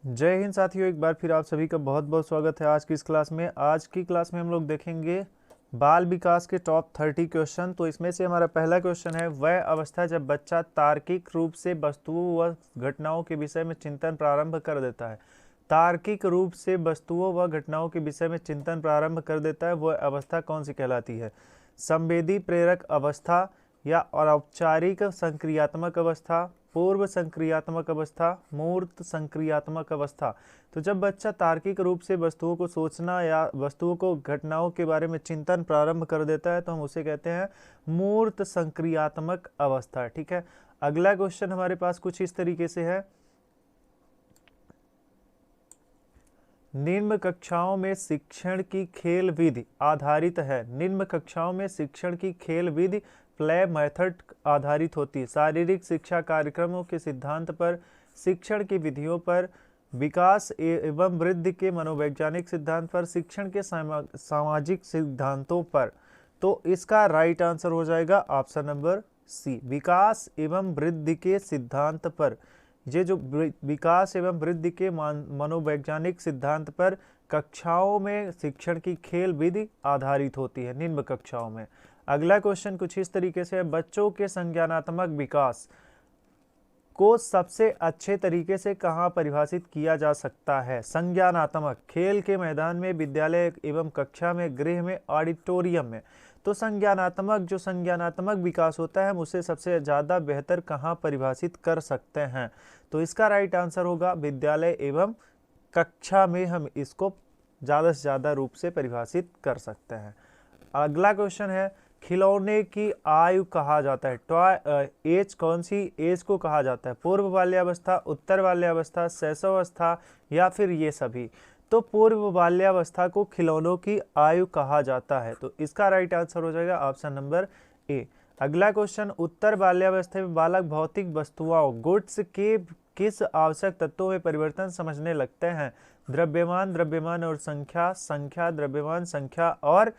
जय हिंद साथियों, एक बार फिर आप सभी का बहुत बहुत स्वागत है आज की इस क्लास में। आज की क्लास में हम लोग देखेंगे बाल विकास के टॉप 30 क्वेश्चन। तो इसमें से हमारा पहला क्वेश्चन है, वह अवस्था जब बच्चा तार्किक रूप से वस्तुओं व घटनाओं के विषय में चिंतन प्रारंभ कर देता है। तार्किक रूप से वस्तुओं व घटनाओं के विषय में चिंतन प्रारंभ कर देता है, वह अवस्था कौन सी कहलाती है? संवेदी प्रेरक अवस्था या औपचारिक संक्रियात्मक अवस्था, पूर्व संक्रियात्मक अवस्था, मूर्त संक्रियात्मक अवस्था। तो जब बच्चा तार्किक रूप से वस्तुओं को सोचना या वस्तुओं को घटनाओं के बारे में चिंतन प्रारंभ कर देता है तो हम उसे कहते हैं मूर्त संक्रियात्मक अवस्था। ठीक है, अगला क्वेश्चन हमारे पास कुछ इस तरीके से है, निम्न कक्षाओं में शिक्षण की खेल विधि आधारित है। निम्न कक्षाओं में शिक्षण की खेल विधि प्ले मेथड आधारित होती है। शारीरिक शिक्षा कार्यक्रमों के सिद्धांत पर, शिक्षण की विधियों पर, विकास एवं वृद्धि के मनोवैज्ञानिक सिद्धांत पर, शिक्षण के सामाजिक सिद्धांतों पर। तो इसका राइट आंसर हो जाएगा ऑप्शन नंबर सी, विकास एवं वृद्धि के सिद्धांत पर। ये जो विकास एवं वृद्धि के मनोवैज्ञानिक सिद्धांत पर कक्षाओं में शिक्षण की खेल विधि आधारित होती है, निम्न कक्षाओं में। अगला क्वेश्चन कुछ इस तरीके से है, बच्चों के संज्ञानात्मक विकास को सबसे अच्छे तरीके से कहाँ परिभाषित किया जा सकता है? संज्ञानात्मक, खेल के मैदान में, विद्यालय एवं कक्षा में, गृह में, ऑडिटोरियम में। तो संज्ञानात्मक विकास होता है, हम उसे सबसे ज़्यादा बेहतर कहाँ परिभाषित कर सकते हैं? तो इसका राइट आंसर होगा विद्यालय एवं कक्षा में हम इसको ज़्यादा से ज़्यादा रूप से परिभाषित कर सकते हैं। अगला क्वेश्चन है, खिलौने की आयु कहा जाता है, टॉय एज कौन सी एज को कहा जाता है? पूर्व बाल्यावस्था, उत्तर बाल्यावस्था, शैशवावस्था या फिर ये सभी? तो पूर्व बाल्यावस्था को खिलौनों की आयु कहा जाता है, तो इसका राइट आंसर हो जाएगा ऑप्शन नंबर ए। अगला क्वेश्चन, उत्तर बाल्यावस्था में बालक भौतिक वस्तुओं गुड्स के किस आवश्यक तत्वों में परिवर्तन समझने लगते हैं? द्रव्यमान, द्रव्यमान और संख्या, संख्या, द्रव्यमान, संख्या और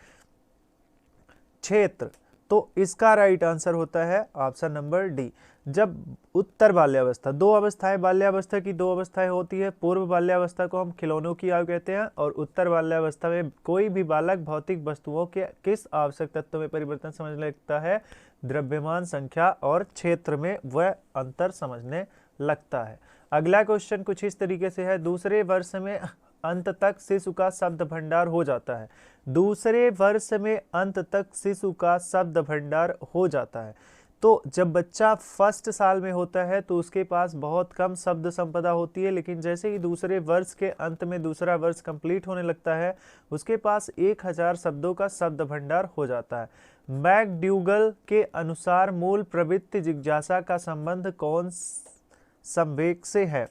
क्षेत्र। तो इसका राइट आंसर होता है ऑप्शन नंबर डी। जब उत्तर बाल्यावस्था, दो अवस्थाएं बाल्यावस्था की दो अवस्थाएं होती है, पूर्व बाल्यावस्था को हम खिलौनों की आयु कहते हैं और उत्तर बाल्यावस्था में कोई भी बालक भौतिक वस्तुओं के किस आवश्यक तत्व में परिवर्तन समझने लगता है? द्रव्यमान, संख्या और क्षेत्र में वह अंतर समझने लगता है। अगला क्वेश्चन कुछ इस तरीके से है, दूसरे वर्ष में अंत तक शिशु का शब्द भंडार हो जाता है। दूसरे वर्ष में अंत तक शिशु का शब्द भंडार हो जाता है। तो जब बच्चा फर्स्ट साल में होता है तो उसके पास बहुत कम शब्द संपदा होती है, लेकिन जैसे ही दूसरे वर्ष के अंत में दूसरा वर्ष कंप्लीट होने लगता है उसके पास 1000 शब्दों का शब्द भंडार हो जाता है। मैकडूगल के अनुसार मूल प्रवृत्ति जिज्ञासा का संबंध कौन संवेग से है?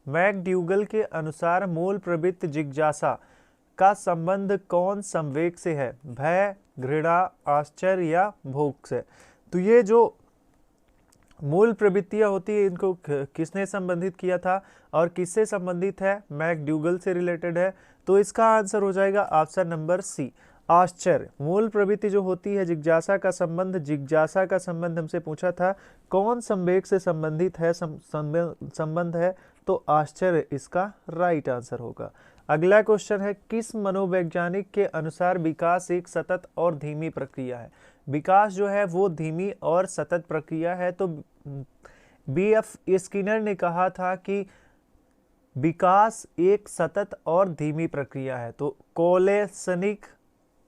मैकडूगल के अनुसार मूल प्रवृत्ति जिज्ञासा का संबंध कौन संवेग से है? भय, घृणा, आश्चर्य या भूख से? तो ये जो मूल प्रवृत्तियां होती है इनको किसने संबंधित किया था और किससे संबंधित है? मैकडूगल से रिलेटेड है, तो इसका आंसर हो जाएगा ऑप्शन नंबर सी, आश्चर्य। मूल प्रवृत्ति जो होती है जिज्ञासा का संबंध हमसे पूछा था कौन संवेग से संबंधित है, संबंध है, तो आश्चर्य इसका राइट आंसर होगा। अगला क्वेश्चन है, किस मनोवैज्ञानिक के अनुसार विकास एक सतत और धीमी प्रक्रिया है? विकास जो है वो धीमी और सतत प्रक्रिया है। तो बीएफ स्किनर ने कहा था कि विकास एक सतत और धीमी प्रक्रिया है। तो कोलेसनिक,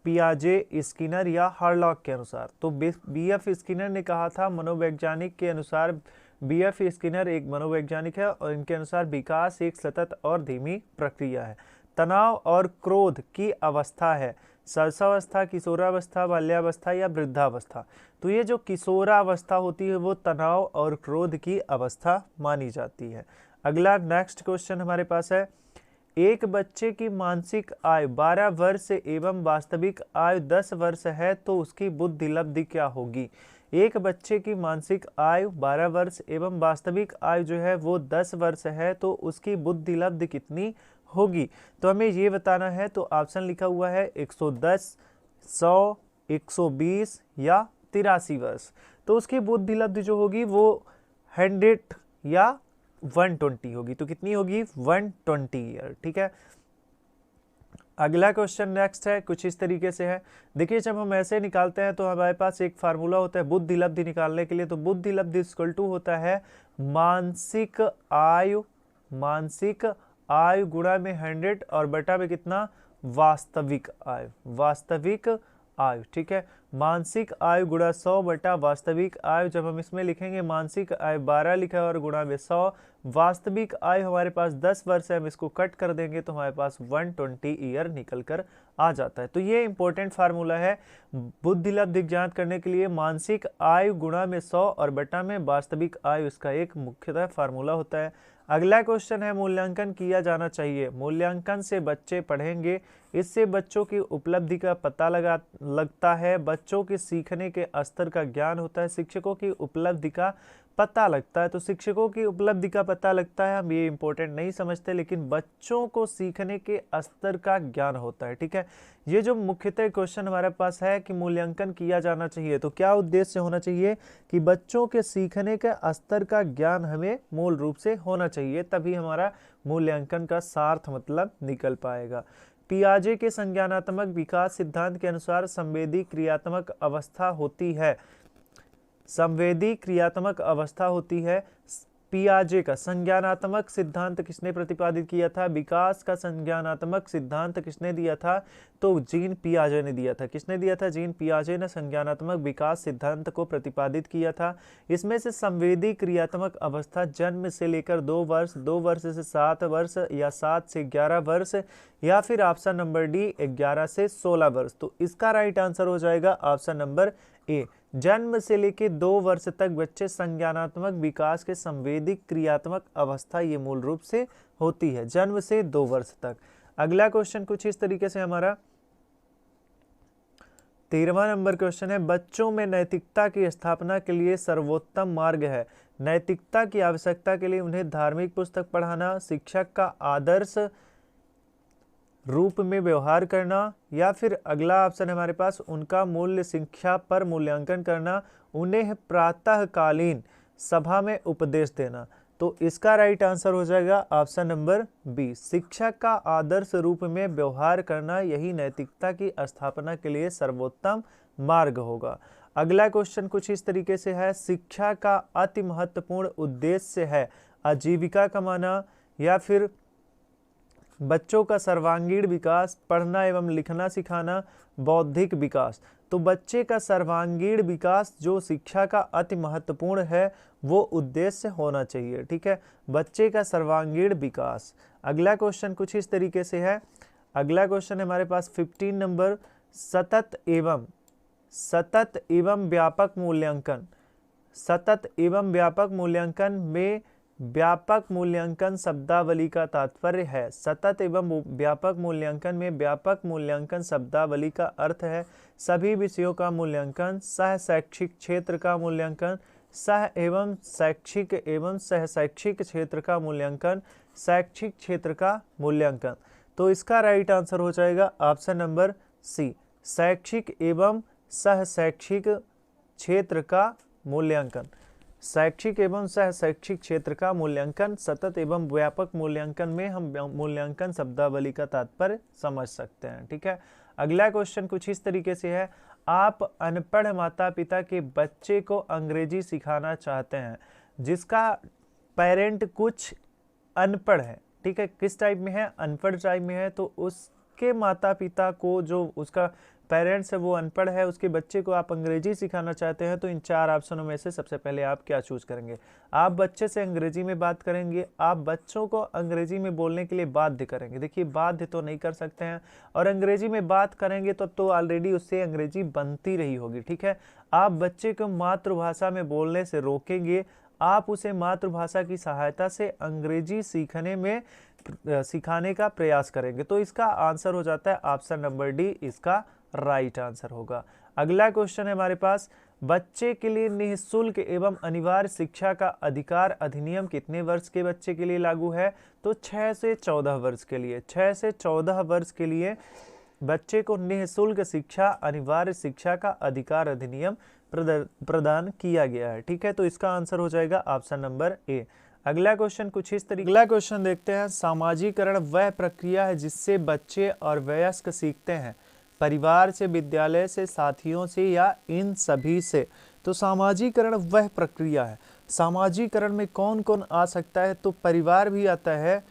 पियाजे, स्किनर या हार्लॉक के अनुसार? तो बीएफ स्किनर ने कहा था, मनोवैज्ञानिक के अनुसार बीएफ स्किनर एक मनोवैज्ञानिक है और इनके अनुसार विकास एक सतत और धीमी प्रक्रिया है। तनाव और क्रोध की अवस्था है, शैशवावस्था, किशोरावस्था, बाल्यावस्था या वृद्धावस्था? तो ये जो किशोरावस्था होती है वो तनाव और क्रोध की अवस्था मानी जाती है। अगला नेक्स्ट क्वेश्चन हमारे पास है, एक बच्चे की मानसिक आयु 12 वर्ष एवं वास्तविक आयु 10 वर्ष है तो उसकी बुद्धि लब्धि क्या होगी? एक बच्चे की मानसिक आयु 12 वर्ष एवं वास्तविक आयु जो है वो 10 वर्ष है तो उसकी बुद्धि लब्धि कितनी होगी? तो हमें ये बताना है। तो ऑप्शन लिखा हुआ है 110, 100, 120 या 83 वर्ष। तो उसकी बुद्धि लब्धि जो होगी वो 100 या 120 होगी। तो कितनी होगी? 120 ईयर। ठीक है, अगला क्वेश्चन नेक्स्ट है, कुछ इस तरीके से है। देखिए जब हम ऐसे निकालते हैं तो हमारे पास एक फार्मूला होता है बुद्धि लब्धि निकालने के लिए। तो बुद्धि लब्धि इक्वल टू होता है मानसिक आयु, मानसिक आयु गुणा में 100 और बटा में कितना? वास्तविक आयु, वास्तविक आयु। ठीक है, मानसिक आयु गुणा 100 बटा वास्तविक आयु। जब हम इसमें लिखेंगे मानसिक आयु 12 लिखा है और गुणा में 100, वास्तविक आयु हमारे पास 10 वर्ष है, हम इसको कट कर देंगे तो हमारे पास 120 ईयर निकल कर आ जाता है। तो ये इंपॉर्टेंट फार्मूला है बुद्धि लब्धि ज्ञात करने के लिए। मानसिक आयु गुणा में 100 और बटा में वास्तविक आयु, इसका एक मुख्यतः फार्मूला होता है। अगला क्वेश्चन है मूल्यांकन किया जाना चाहिए। मूल्यांकन से बच्चे पढ़ेंगे, इससे बच्चों की उपलब्धि का पता लगता है, बच्चों के सीखने के स्तर का ज्ञान होता है, शिक्षकों की उपलब्धि का पता लगता है। तो शिक्षकों की उपलब्धि का पता लगता है, हम ये इंपॉर्टेंट नहीं समझते, लेकिन बच्चों को सीखने के स्तर का ज्ञान होता है। ठीक है, ये जो मुख्यतः क्वेश्चन हमारे पास है कि मूल्यांकन किया जाना चाहिए, तो क्या उद्देश्य होना चाहिए कि बच्चों के सीखने के स्तर का ज्ञान हमें मूल रूप से होना चाहिए, तभी हमारा मूल्यांकन का सार्थ मतलब निकल पाएगा। पियाजे के संज्ञानात्मक विकास सिद्धांत के अनुसार संवेदी क्रियात्मक अवस्था होती है, संवेदी क्रियात्मक अवस्था होती है। पियाजे का संज्ञानात्मक सिद्धांत किसने प्रतिपादित किया था? विकास का संज्ञानात्मक सिद्धांत किसने दिया था? तो जीन पियाजे ने दिया था। किसने दिया था? जीन पियाजे ने संज्ञानात्मक विकास सिद्धांत को प्रतिपादित किया था। इसमें से संवेदी क्रियात्मक अवस्था जन्म से लेकर 2 वर्ष, 2 वर्ष से 7 वर्ष या 7 से 11 वर्ष, या फिर ऑप्शन नंबर डी 11 से 16 वर्ष। तो इसका राइट आंसर हो जाएगा ऑप्शन नंबर ए। जन्म से लेकर 2 वर्ष तक बच्चे संज्ञानात्मक विकास के संवेदी क्रियात्मक अवस्था ये मूल रूप से होती है, जन्म से 2 वर्ष तक। अगला क्वेश्चन कुछ इस तरीके से हमारा 13वां नंबर क्वेश्चन है, बच्चों में नैतिकता की स्थापना के लिए सर्वोत्तम मार्ग है। नैतिकता की आवश्यकता के लिए उन्हें धार्मिक पुस्तक पढ़ाना, शिक्षक का आदर्श रूप में व्यवहार करना, या फिर अगला ऑप्शन हमारे पास उनका मूल्य शिक्षा पर मूल्यांकन करना, उन्हें प्रातःकालीन सभा में उपदेश देना। तो इसका राइट आंसर हो जाएगा ऑप्शन नंबर बी, शिक्षक का आदर्श रूप में व्यवहार करना, यही नैतिकता की स्थापना के लिए सर्वोत्तम मार्ग होगा। अगला क्वेश्चन कुछ इस तरीके से है, शिक्षा का अति महत्वपूर्ण उद्देश्य है आजीविका कमाना, या फिर बच्चों का सर्वांगीण विकास, पढ़ना एवं लिखना सिखाना, बौद्धिक विकास। तो बच्चे का सर्वांगीण विकास जो शिक्षा का अति महत्वपूर्ण है वो उद्देश्य होना चाहिए। ठीक है, बच्चे का सर्वांगीण विकास। अगला क्वेश्चन कुछ इस तरीके से है, अगला क्वेश्चन हमारे पास 15 नंबर, सतत एवं व्यापक मूल्यांकन। सतत एवं व्यापक मूल्यांकन में व्यापक मूल्यांकन शब्दावली का तात्पर्य है। सतत एवं व्यापक मूल्यांकन में व्यापक मूल्यांकन शब्दावली का अर्थ है सभी विषयों का मूल्यांकन, सह शैक्षिक क्षेत्र का मूल्यांकन, सह एवं शैक्षिक एवं सह शैक्षिक क्षेत्र का मूल्यांकन, शैक्षिक क्षेत्र का मूल्यांकन। तो इसका राइट आंसर हो जाएगा ऑप्शन नंबर सी, शैक्षिक एवं सह शैक्षिक क्षेत्र का मूल्यांकन। शैक्षिक एवं सह शैक्षिक क्षेत्र का मूल्यांकन, सतत एवं व्यापक मूल्यांकन में हम मूल्यांकन शब्दावली का तात्पर्य समझ सकते हैं। ठीक है, अगला क्वेश्चन कुछ इस तरीके से है, आप अनपढ़ माता पिता के बच्चे को अंग्रेजी सिखाना चाहते हैं जिसका पेरेंट कुछ अनपढ़ है। ठीक है, किस टाइप में है? अनपढ़ टाइप में है। तो उसके माता पिता को, जो उसका पेरेंट्स है वो अनपढ़ है, उसके बच्चे को आप अंग्रेजी सिखाना चाहते हैं, तो इन 4 ऑप्शनों में से सबसे पहले आप क्या चूज करेंगे? आप बच्चे से अंग्रेजी में बात करेंगे, आप बच्चों को अंग्रेजी में बोलने के लिए बाध्य करेंगे। देखिए बाध्य तो नहीं कर सकते हैं, और अंग्रेजी में बात करेंगे तो ऑलरेडी उससे अंग्रेजी बनती रही होगी। ठीक है, आप बच्चे को मातृभाषा में बोलने से रोकेंगे, आप उसे मातृभाषा की सहायता से अंग्रेजी सिखाने का प्रयास करेंगे। तो इसका आंसर हो जाता है ऑप्शन नंबर डी, इसका राइट आंसर होगा। अगला क्वेश्चन है हमारे पास, बच्चे के लिए निःशुल्क एवं अनिवार्य शिक्षा का अधिकार अधिनियम कितने वर्ष के बच्चे के लिए लागू है? तो 6 से 14 वर्ष के लिए। 6 से 14 वर्ष के लिए बच्चे को निःशुल्क शिक्षा, अनिवार्य शिक्षा का अधिकार अधिनियम प्रदान किया गया है। ठीक है, तो इसका आंसर हो जाएगा ऑप्शन नंबर ए। अगला क्वेश्चन कुछ इस तरीके, अगला क्वेश्चन देखते हैं। सामाजिकरण वह प्रक्रिया है जिससे बच्चे और वयस्क सीखते हैं, परिवार से, विद्यालय से, साथियों से या इन सभी से। तो सामाजिकरण वह प्रक्रिया है। सामाजिकरण में कौन कौन आ सकता है? तो परिवार भी आता है,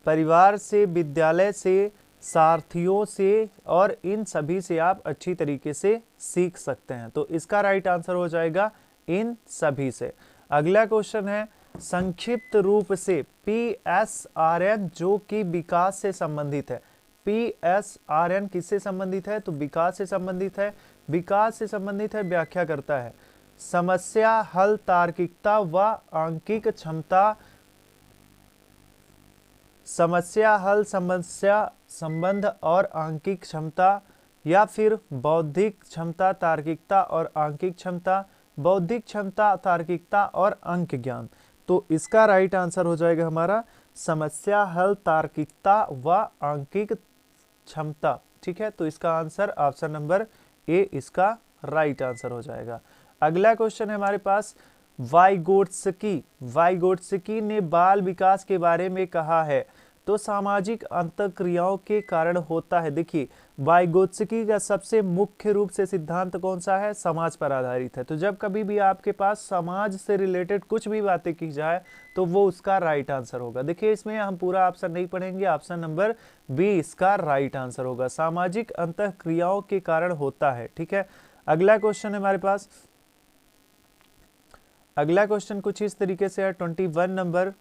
परिवार से, विद्यालय से, साथियों से और इन सभी से आप अच्छी तरीके से सीख सकते हैं। तो इसका राइट आंसर हो जाएगा इन सभी से। अगला क्वेश्चन है, संक्षिप्त रूप से PSRN जो कि विकास से संबंधित है। PSRN किससे संबंधित है? तो विकास से संबंधित है। विकास से संबंधित है, व्याख्या करता है समस्या हल, तार्किकता व आंकिक क्षमता, समस्या हल, समस्या संबंध और आंकिक क्षमता, या फिर बौद्धिक क्षमता, तार्किकता और आंकिक क्षमता, बौद्धिक क्षमता, तार्किकता और अंक ज्ञान। तो इसका राइट आंसर हो जाएगा हमारा समस्या हल, तार्किकता व आंकिक क्षमता। ठीक है, तो इसका आंसर ऑप्शन नंबर ए इसका राइट आंसर हो जाएगा। अगला क्वेश्चन है हमारे पास, वाइगोट्स्की ने बाल विकास के बारे में कहा है। तो सामाजिक अंतःक्रियाओं के कारण होता है। देखिए, वाइगोत्स्की का सबसे मुख्य रूप से सिद्धांत कौन सा है? समाज पर आधारित है। तो जब कभी भी आपके पास समाज से रिलेटेड कुछ भी बातें की जाए तो वो उसका राइट आंसर होगा। देखिए, इसमें हम पूरा ऑप्शन नहीं पढ़ेंगे, ऑप्शन नंबर बी इसका राइट आंसर होगा, सामाजिक अंतःक्रियाओं के कारण होता है। ठीक है, अगला क्वेश्चन है हमारे पास, अगला क्वेश्चन कुछ इस तरीके से है, 21 नंबर,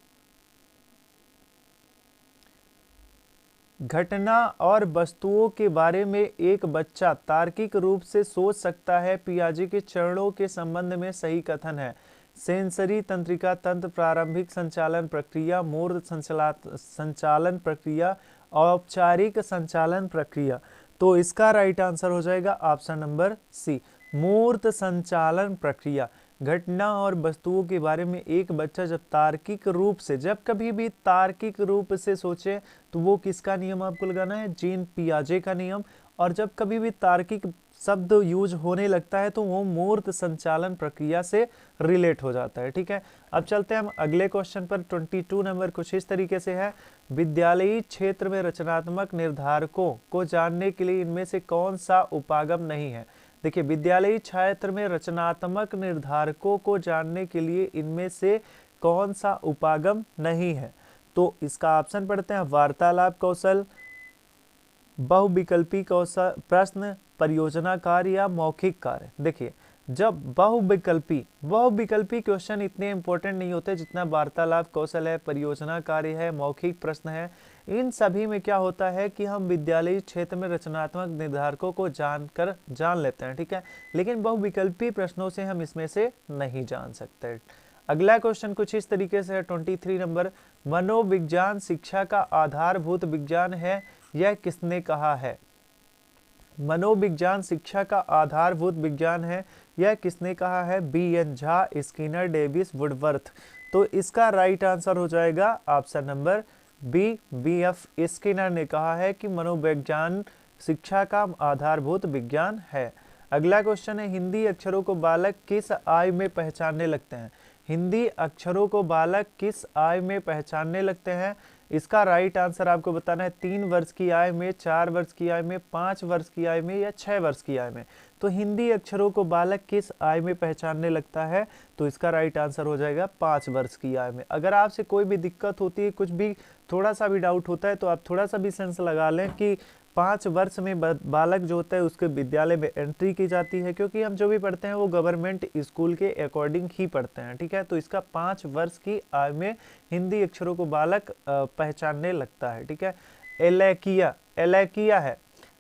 घटना और वस्तुओं के बारे में एक बच्चा तार्किक रूप से सोच सकता है, पियाजे के चरणों के संबंध में सही कथन है। सेंसरी तंत्रिका तंत्र, प्रारंभिक संचालन प्रक्रिया, मूर्त संचालन प्रक्रिया, औपचारिक संचालन प्रक्रिया। तो इसका राइट आंसर हो जाएगा ऑप्शन नंबर सी, मूर्त संचालन प्रक्रिया। घटना और वस्तुओं के बारे में एक बच्चा जब तार्किक रूप से, जब कभी भी तार्किक रूप से सोचे तो वो किसका नियम आपको लगाना है? जीन पियाजे का नियम। और जब कभी भी तार्किक शब्द यूज होने लगता है तो वो मूर्त संचालन प्रक्रिया से रिलेट हो जाता है। ठीक है, अब चलते हैं हम अगले क्वेश्चन पर। 22 नंबर कुछ इस तरीके से है, विद्यालयी क्षेत्र में रचनात्मक निर्धारकों को जानने के लिए इनमें से कौन सा उपागम नहीं है? देखिए, विद्यालयी क्षेत्र में रचनात्मक निर्धारकों को जानने के लिए इनमें से कौन सा उपागम नहीं है? तो इसका ऑप्शन पढ़ते हैं, वार्तालाप कौशल, बहुविकल्पी कौशल प्रश्न, परियोजना कार्य या मौखिक कार्य। देखिए, जब बहुविकल्पी क्वेश्चन इतने इंपॉर्टेंट नहीं होते जितना वार्तालाप कौशल है, परियोजना कार्य है, मौखिक प्रश्न है। इन सभी में क्या होता है कि हम विद्यालयी क्षेत्र में रचनात्मक निर्धारकों को जान लेते हैं। ठीक है, लेकिन बहुविकल्पी प्रश्नों से हम इसमें से नहीं जान सकते। अगला क्वेश्चन कुछ इस तरीके से है, 23 नंबर, मनोविज्ञान शिक्षा का आधारभूत विज्ञान है, यह किसने कहा है? मनोविज्ञान शिक्षा का आधारभूत विज्ञान है, यह किसने कहा है? BN Jha, Skinner, Davis, Woodworth. तो इसका राइट आंसर हो जाएगा option number B, BF Skinner ने कहा है कि मनोविज्ञान शिक्षा का आधारभूत विज्ञान है। अगला क्वेश्चन है, हिंदी अक्षरों को बालक किस आयु में पहचानने लगते हैं? हिंदी अक्षरों को बालक किस आयु में पहचानने लगते हैं? इसका राइट आंसर आपको बताना है, 3 वर्ष की आयु में, 4 वर्ष की आयु में, 5 वर्ष की आयु में या 6 वर्ष की आयु में। तो हिंदी अक्षरों को बालक किस आयु में पहचानने लगता है? तो इसका राइट आंसर हो जाएगा 5 वर्ष की आयु में। अगर आपसे कोई भी दिक्कत होती है, कुछ भी थोड़ा सा भी डाउट होता है, तो आप थोड़ा सा भी सेंस लगा लें कि 5 वर्ष में बालक जो होता है उसके विद्यालय में एंट्री की जाती है, क्योंकि हम जो भी पढ़ते हैं वो गवर्नमेंट स्कूल के अकॉर्डिंग ही पढ़ते हैं। ठीक है, तो इसका 5 वर्ष की आयु में हिंदी अक्षरों को बालक पहचानने लगता है। ठीक है, एलैकिया है।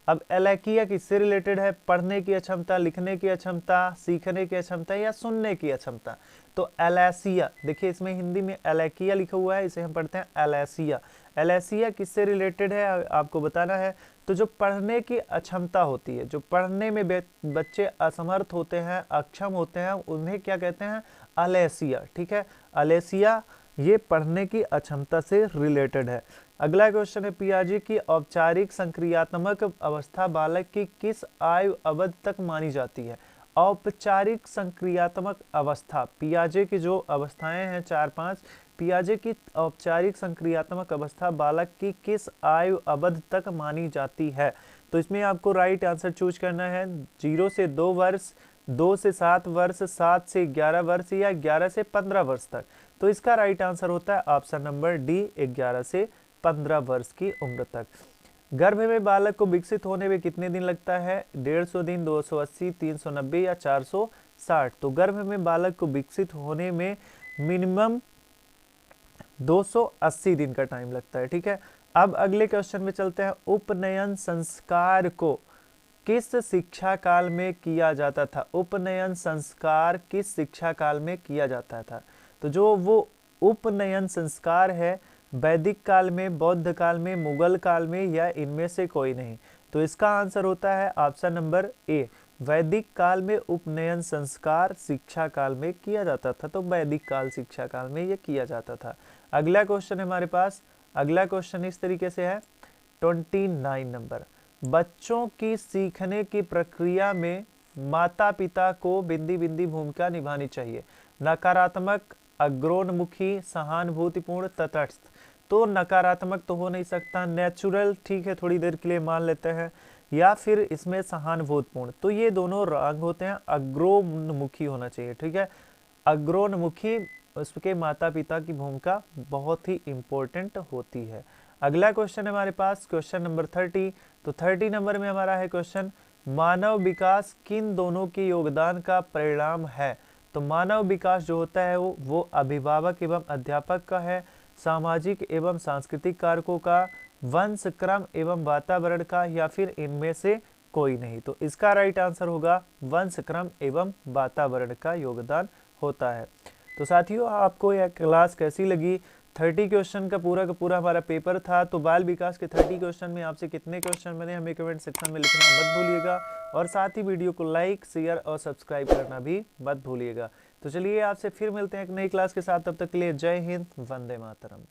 अब एलैकिया किससे रिलेटेड है? पढ़ने की अक्षमता, लिखने की अक्षमता, सीखने की अक्षमता या सुनने की अक्षमता। तो एलैसिया, देखिए इसमें हिंदी में एलैकिया लिखा हुआ है, इसे हम पढ़ते हैं एलैसिया। एलैसिया किससे रिलेटेड है आपको बताना है। तो जो पढ़ने की अक्षमता होती है, जो पढ़ने में बच्चे असमर्थ होते हैं, अक्षम होते हैं, उन्हें क्या कहते हैं? एलैसिया। ठीक है, एलैसिया ये पढ़ने की अक्षमता से रिलेटेड है। अगला क्वेश्चन है, पियाजे की औपचारिक संक्रियात्मक अवस्था बालक की किस आयु अवधि तक मानी जाती है? औपचारिक संक्रियात्मक अवस्था, पियाजे की जो अवस्थाएं हैं 4-5, पियाजे की औपचारिक संक्रियात्मक अवस्था बालक की किस आयु अवधि तक मानी जाती है? तो इसमें आपको राइट आंसर चूज करना है 0 से 2 वर्ष, 2 से 7 वर्ष, 7 से 11 वर्ष या 11 से 15 वर्ष तक। तो इसका राइट आंसर होता है ऑप्शन नंबर डी, 11 से 15 वर्ष की उम्र तक। गर्भ में बालक को विकसित होने में कितने दिन लगता है? 150 दिन, 280, 390 या 460। तो गर्भ में बालक को विकसित होने में मिनिमम 280 दिन का टाइम लगता है। ठीक है, अब अगले क्वेश्चन में चलते हैं। उपनयन संस्कार को किस शिक्षा काल में किया जाता था? उपनयन संस्कार किस शिक्षा काल में किया जाता था? तो जो वो उपनयन संस्कार है वैदिक काल में, बौद्ध काल में, मुगल काल में या इनमें से कोई नहीं। तो इसका आंसर होता है ऑप्शन नंबर ए, वैदिक काल में उपनयन संस्कार शिक्षा काल में किया जाता था। तो वैदिक काल शिक्षा काल में ये किया जाता था। अगला क्वेश्चन है हमारे पास। अगला क्वेश्चन इस तरीके से है 29 नंबर। बच्चों की सीखने की प्रक्रिया में माता पिता को बिंदी बिंदी भूमिका निभानी चाहिए। नकारात्मक, अग्रोन्मुखी, सहानुभूतिपूर्ण, तटस्थ। तो नकारात्मक तो हो नहीं सकता, नेचुरल ठीक है थोड़ी देर के लिए मान लेते हैं, या फिर इसमें सहानुभूतिपूर्ण। तो ये दोनों रंग होते हैं, अग्रोन्मुखी होना चाहिए। ठीक है, अग्रोन्मुखी उसके माता पिता की भूमिका बहुत ही इंपॉर्टेंट होती है। अगला क्वेश्चन है हमारे पास क्वेश्चन नंबर 30। तो 30 नंबर में हमारा है क्वेश्चन, मानव विकास किन दोनों के योगदान का परिणाम है? तो मानव विकास जो होता है वो अभिभावक एवं अध्यापक का है, सामाजिक एवं सांस्कृतिक कारकों का, वंश क्रम एवं वातावरण का, या फिर इनमें से कोई नहीं। तो इसका राइट आंसर होगा वंश क्रम एवं वातावरण का योगदान होता है। तो साथियों, आपको यह क्लास कैसी लगी? 30 क्वेश्चन का पूरा हमारा पेपर था। तो बाल विकास के 30 क्वेश्चन में आपसे कितने क्वेश्चन बने हमें कमेंट सेक्शन में लिखना मत भूलिएगा, और साथ ही वीडियो को लाइक, शेयर और सब्सक्राइब करना भी मत भूलिएगा। तो चलिए आपसे फिर मिलते हैं एक नई क्लास के साथ, तब तक के लिए जय हिंद, वंदे मातरम।